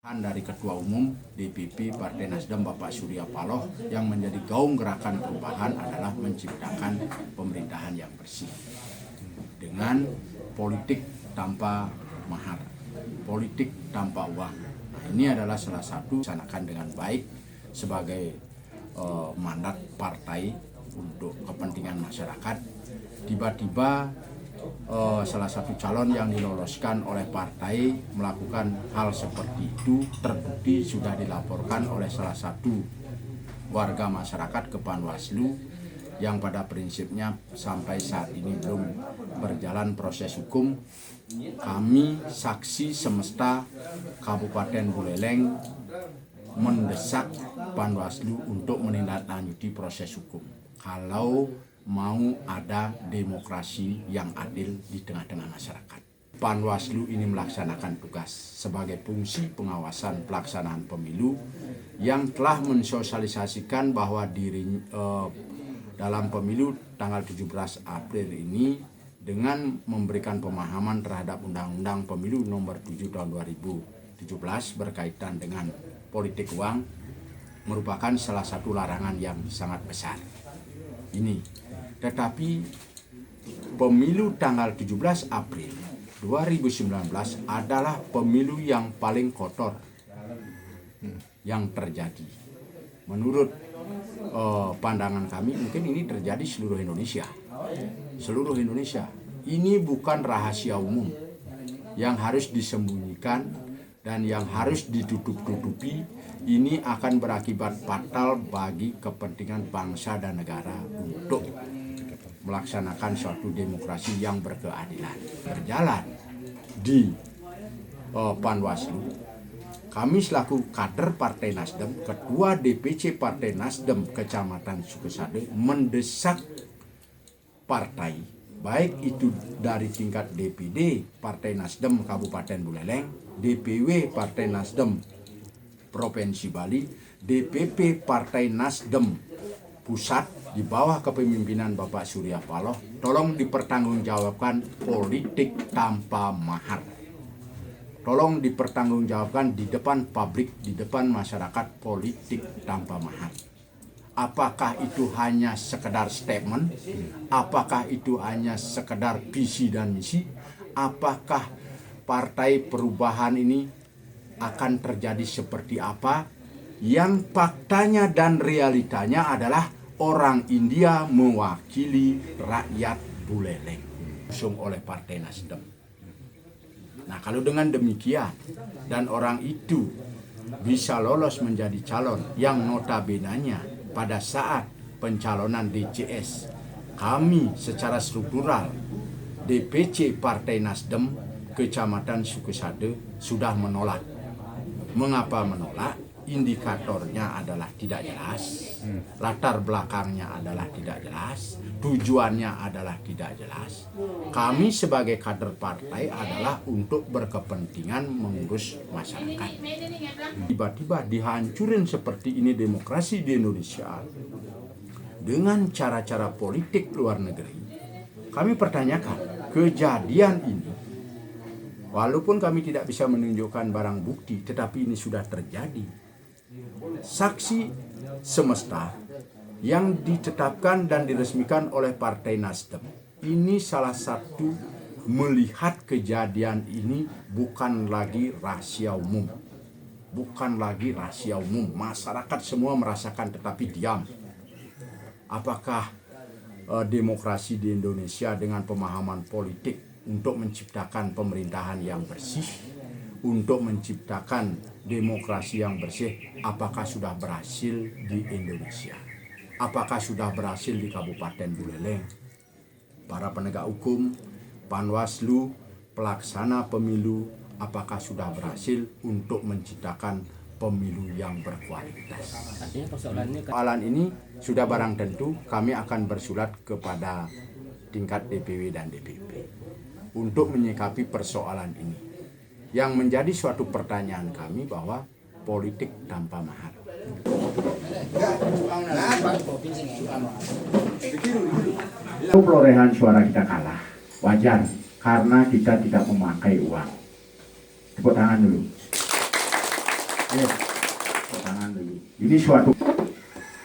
Dari Ketua Umum DPP Partai Nasdem Bapak Surya Paloh yang menjadi gaung gerakan perubahan adalah menciptakan pemerintahan yang bersih dengan politik tanpa mahar, politik tanpa uang. Nah, ini adalah salah satu sanakan dengan baik sebagai mandat partai untuk kepentingan masyarakat. Tiba-tiba salah satu calon yang diloloskan oleh partai melakukan hal seperti itu terbukti sudah dilaporkan oleh salah satu warga masyarakat ke Panwaslu yang pada prinsipnya sampai saat ini belum berjalan proses hukum. Kami saksi semesta Kabupaten Buleleng mendesak Panwaslu untuk menindaklanjuti proses hukum kalau mau ada demokrasi yang adil di tengah-tengah masyarakat. Panwaslu ini melaksanakan tugas sebagai fungsi pengawasan pelaksanaan pemilu yang telah mensosialisasikan bahwa dalam pemilu tanggal 17 April ini dengan memberikan pemahaman terhadap Undang-Undang Pemilu nomor 7 tahun 2017 berkaitan dengan politik uang merupakan salah satu larangan yang sangat besar. Tetapi pemilu tanggal 17 April 2019 adalah pemilu yang paling kotor yang terjadi. Menurut pandangan kami, mungkin ini terjadi seluruh Indonesia. Seluruh Indonesia. Ini bukan rahasia umum yang harus disembunyikan dan yang harus ditutup-tutupi. Ini akan berakibat fatal bagi kepentingan bangsa dan negara untuk melaksanakan suatu demokrasi yang berkeadilan. Berjalan di Panwaslu, kami selaku kader Partai Nasdem, Ketua DPC Partai Nasdem Kecamatan Sukesade mendesak partai, baik itu dari tingkat DPD Partai Nasdem Kabupaten Buleleng, DPW Partai Nasdem Provinsi Bali, DPP Partai Nasdem Pusat di bawah kepemimpinan Bapak Surya Paloh, tolong dipertanggungjawabkan politik tanpa mahar. Tolong dipertanggungjawabkan di depan publik, di depan masyarakat, politik tanpa mahar. Apakah itu hanya sekedar statement? Apakah itu hanya sekedar visi dan misi? Apakah partai perubahan ini akan terjadi seperti apa? Yang faktanya dan realitanya adalah orang India mewakili rakyat Buleleng diusung oleh Partai Nasdem. Nah, kalau dengan demikian dan orang itu bisa lolos menjadi calon yang notabenanya pada saat pencalonan DCS, kami secara struktural DPC Partai Nasdem Kecamatan Sukesade sudah menolak. Mengapa menolak? Indikatornya adalah tidak jelas, latar belakangnya adalah tidak jelas, tujuannya adalah tidak jelas. Kami sebagai kader partai adalah untuk berkepentingan mengurus masyarakat. Tiba-tiba dihancurin seperti ini demokrasi di Indonesia dengan cara-cara politik luar negeri. Kami pertanyakan kejadian ini. Walaupun kami tidak bisa menunjukkan barang bukti, tetapi ini sudah terjadi. Saksi semesta yang ditetapkan dan diresmikan oleh Partai Nasdem. Ini salah satu melihat kejadian ini bukan lagi rahasia umum. Bukan lagi rahasia umum. Masyarakat semua merasakan tetapi diam. Apakah demokrasi di Indonesia dengan pemahaman politik untuk menciptakan pemerintahan yang bersih, untuk menciptakan demokrasi yang bersih, apakah sudah berhasil di Indonesia? Apakah sudah berhasil di Kabupaten Buleleng? Para penegak hukum, Panwaslu, pelaksana pemilu, apakah sudah berhasil untuk menciptakan pemilu yang berkualitas? Persoalan ini sudah barang tentu kami akan bersurat kepada tingkat DPW dan DPP untuk menyikapi persoalan ini. Yang menjadi suatu pertanyaan kami bahwa politik tanpa mahar. Perolehan suara kita kalah, wajar karena kita tidak memakai uang. Tepuk tangan dulu. Tangan dulu. Ini suatu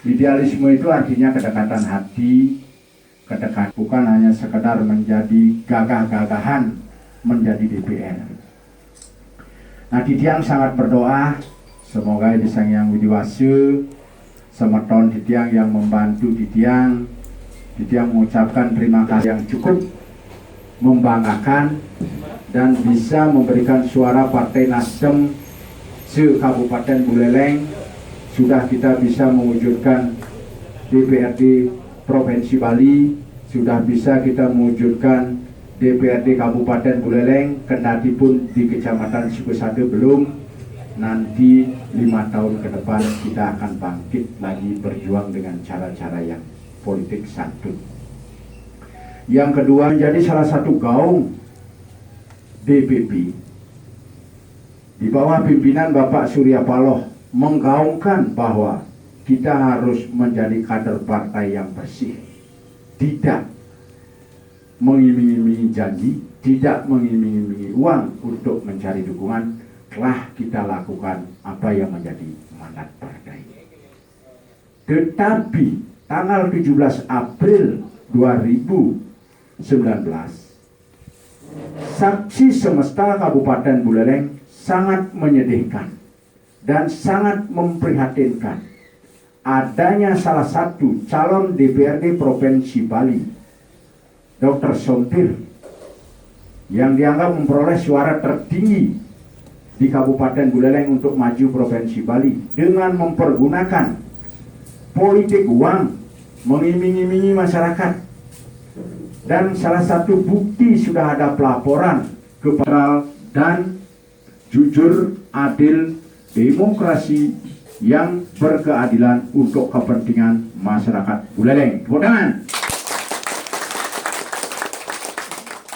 idealisme itu artinya kedekatan hati, bukan hanya sekedar menjadi gagah-gagahan menjadi DPR. Nah, Ditiang sangat berdoa semoga di Sang Hyang Widiwase semeton Ditiang yang membantu Ditiang mengucapkan terima kasih yang cukup membanggakan dan bisa memberikan suara Partai Nasdem se-Kabupaten Buleleng. Sudah kita bisa mewujudkan DPRD Provinsi Bali, sudah bisa kita mewujudkan DPRD Kabupaten Buleleng, kendati pun di Kecamatan Sukosade belum. Nanti 5 tahun ke depan kita akan bangkit lagi berjuang dengan cara-cara yang politik santun. Yang kedua, menjadi salah satu gaung DPP di bawah pimpinan Bapak Surya Paloh menggaungkan bahwa kita harus menjadi kader partai yang bersih, tidak mengiming-imingi janji, tidak mengiming-imingi uang untuk mencari dukungan. Telah kita lakukan apa yang menjadi mandat partai. Tetapi tanggal 17 April 2019, saksi semesta Kabupaten Buleleng sangat menyedihkan dan sangat memprihatinkan adanya salah satu calon DPRD Provinsi Bali, Dr. Sompir, yang dianggap memperoleh suara tertinggi di Kabupaten Buleleng untuk maju Provinsi Bali dengan mempergunakan politik uang, mengiming-imingi masyarakat. Dan salah satu bukti sudah ada pelaporan kepada dan jujur, adil, demokrasi yang berkeadilan untuk kepentingan masyarakat Buleleng. Tepuk tangan.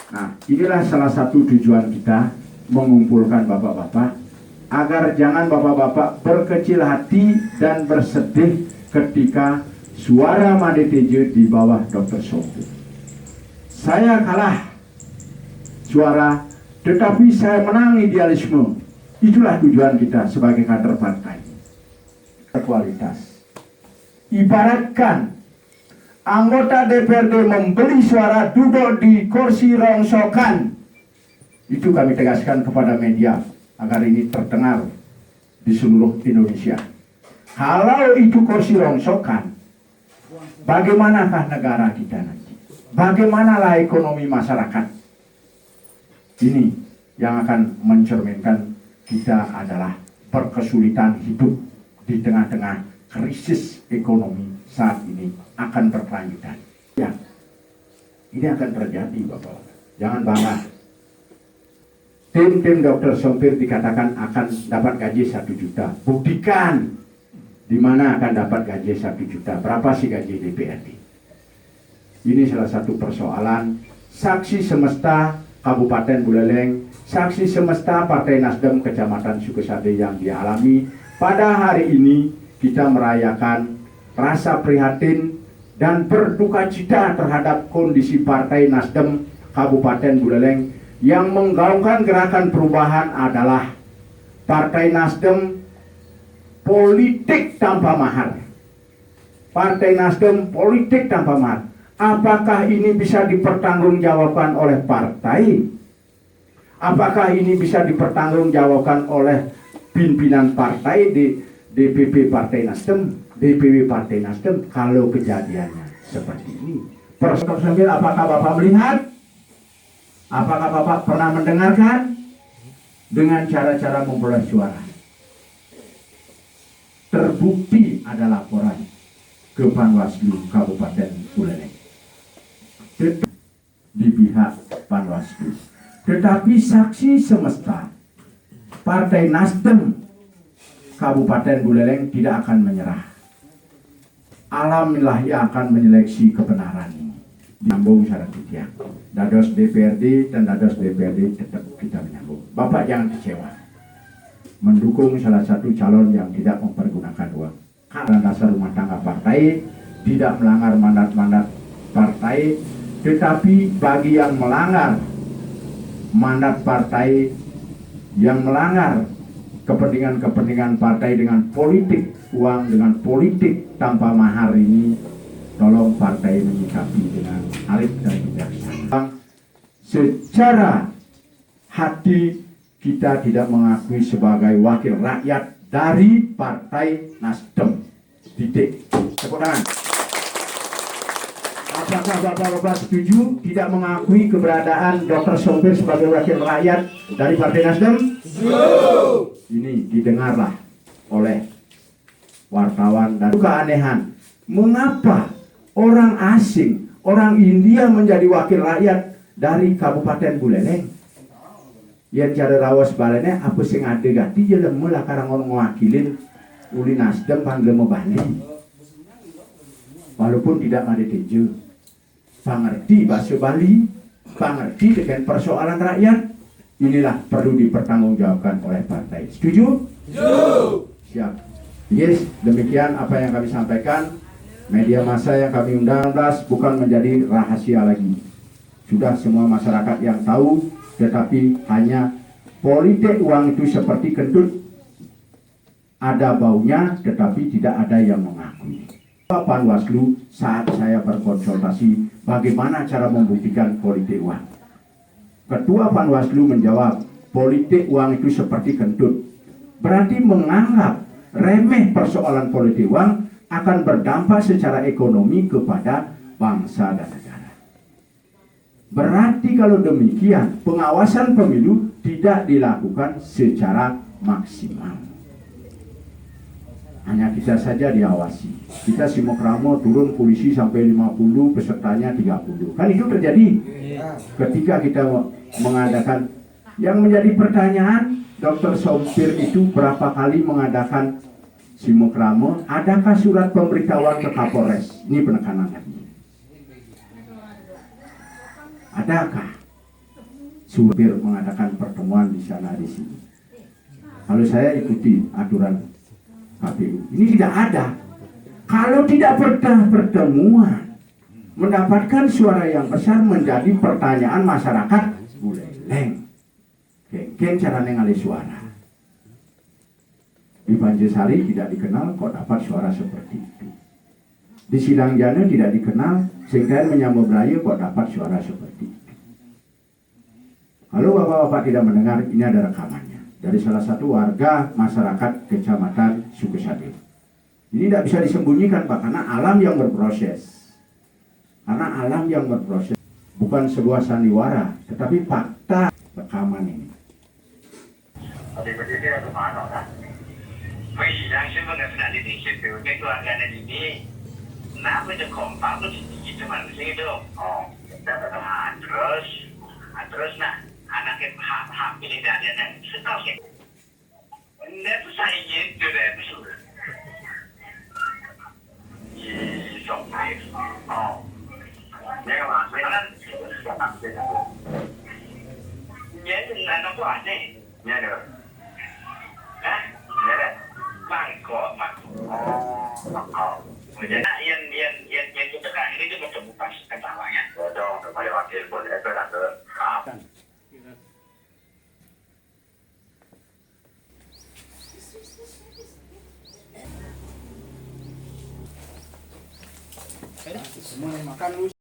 Nah, inilah salah satu tujuan kita mengumpulkan bapak-bapak agar jangan bapak-bapak berkecil hati dan bersedih ketika suara Madeteje di bawah Dr. Sompir. Saya kalah suara, tetapi saya menang idealisme. Itulah tujuan kita sebagai kader partai. Kualitas. Ibaratkan anggota DPRD membeli suara duduk di kursi rongsokan. Itu kami tegaskan kepada media agar ini terdengar di seluruh Indonesia. Kalau itu kursi rongsokan, bagaimanakah negara kita nanti? Bagaimanalah ekonomi masyarakat? Ini yang akan mencerminkan kita adalah berkesulitan hidup di tengah-tengah krisis ekonomi saat ini akan berkelanjutan. Ya, ini akan terjadi, Bapak. Jangan bangga. Tim Dr. Sompir dikatakan akan dapat gaji 1 juta. Buktikan di mana akan dapat gaji 1 juta. Berapa sih gaji DPRD? Ini salah satu persoalan saksi semesta Kabupaten Buleleng, saksi semesta Partai Nasdem Kecamatan Sukosade yang dialami. Pada hari ini kita merayakan rasa prihatin dan berduka cita terhadap kondisi Partai Nasdem Kabupaten Buleleng yang menggaungkan gerakan perubahan adalah Partai Nasdem politik tanpa mahar. Partai Nasdem politik tanpa mahar. Apakah ini bisa dipertanggungjawabkan oleh partai? Apakah ini bisa dipertanggungjawabkan oleh pimpinan partai di DPP Partai Nasdem, DPW Partai Nasdem? Kalau kejadiannya seperti ini, apakah Bapak melihat? Apakah Bapak pernah mendengarkan dengan cara-cara memperoleh suara? Terbukti ada laporan ke Panwaslu Kabupaten Buleleng di pihak Panwaslu. Tetapi saksi semesta Partai Nasdem Kabupaten Buleleng tidak akan menyerah. Alamilah yang akan menyeleksi kebenaran ini. Nyambung syarat Ditiang. Dados DPRD dan dados DPRD tetap kita menyambung. Bapak jangan kecewa. Mendukung salah satu calon yang tidak mempergunakan uang. Karena dasar rumah tangga partai, tidak melanggar mandat-mandat partai, tetapi bagi yang melanggar mandat partai, yang melanggar kepentingan-kepentingan partai dengan politik uang, dengan politik tanpa mahar ini, tolong partai menyikapi dengan arif dan bijaksana. Secara hati kita tidak mengakui sebagai wakil rakyat dari Partai Nasdem. Titik. Tepuk tangan. Apakah Bapak-Bapak setuju tidak mengakui keberadaan Dr. Sompir sebagai wakil rakyat dari Partai Nasdem? Ini didengarlah oleh wartawan dan keanehan. Mengapa orang asing, orang India menjadi wakil rakyat dari Kabupaten Buleleng? Yang cara rawas balenya apa sing ada gati jelem mula karang orang mewakilin uli Nasdem panggil Bali. Walaupun tidak ada teju, pangerti bahasa Bali, pangerti dengan persoalan rakyat, inilah perlu dipertanggungjawabkan oleh partai. Setuju? Siap. Yes, demikian apa yang kami sampaikan. Media massa yang kami undang bukan menjadi rahasia lagi. Sudah semua masyarakat yang tahu, tetapi hanya politik uang itu seperti kentut, ada baunya tetapi tidak ada yang mengakui. Pak Panwaslu saat saya berkonsultasi bagaimana cara membuktikan politik uang, Ketua Panwaslu menjawab politik uang itu seperti kentut, berarti menganggap remeh persoalan politik uang akan berdampak secara ekonomi kepada bangsa dan negara. Berarti kalau demikian pengawasan pemilu tidak dilakukan secara maksimal. Hanya kita saja diawasi. Kita Simokramo turun polisi sampai 50, pesertanya 30. Kan itu terjadi ketika kita mengadakan. Yang menjadi pertanyaan, Dr. Sompir itu berapa kali mengadakan Simokramo? Adakah surat pemberitahuan ke Kapolres? Ini penekanan lagi. Adakah supir mengadakan pertemuan di sana di sini? Kalau saya ikuti aturan KPU, ini tidak ada. Kalau tidak pernah pertemuan, mendapatkan suara yang besar menjadi pertanyaan masyarakat Buleleng. Geng cara nengali suara. Di Banjarsari tidak dikenal kok dapat suara seperti itu. Di Sidangjana tidak dikenal sehingga menyambut Belaya kok dapat suara seperti itu. Kalau Bapak-Bapak tidak mendengar, ini ada rekamannya dari salah satu warga masyarakat Kecamatan Sukesade. Ini tidak bisa disembunyikan Pak, karena alam yang berproses. Karena alam yang berproses bukan sebuah sandiwara, tetapi fakta rekaman ini. Terus nah anaknya paham pilih dan setahu sih nggak tuh saya gitu deh sudah sompir dia masalah jadi anak tuh ada ya deh ya deh mangkok jadi yang kita kan ini cuma terbuka ketawanya dong kepada wakil boleh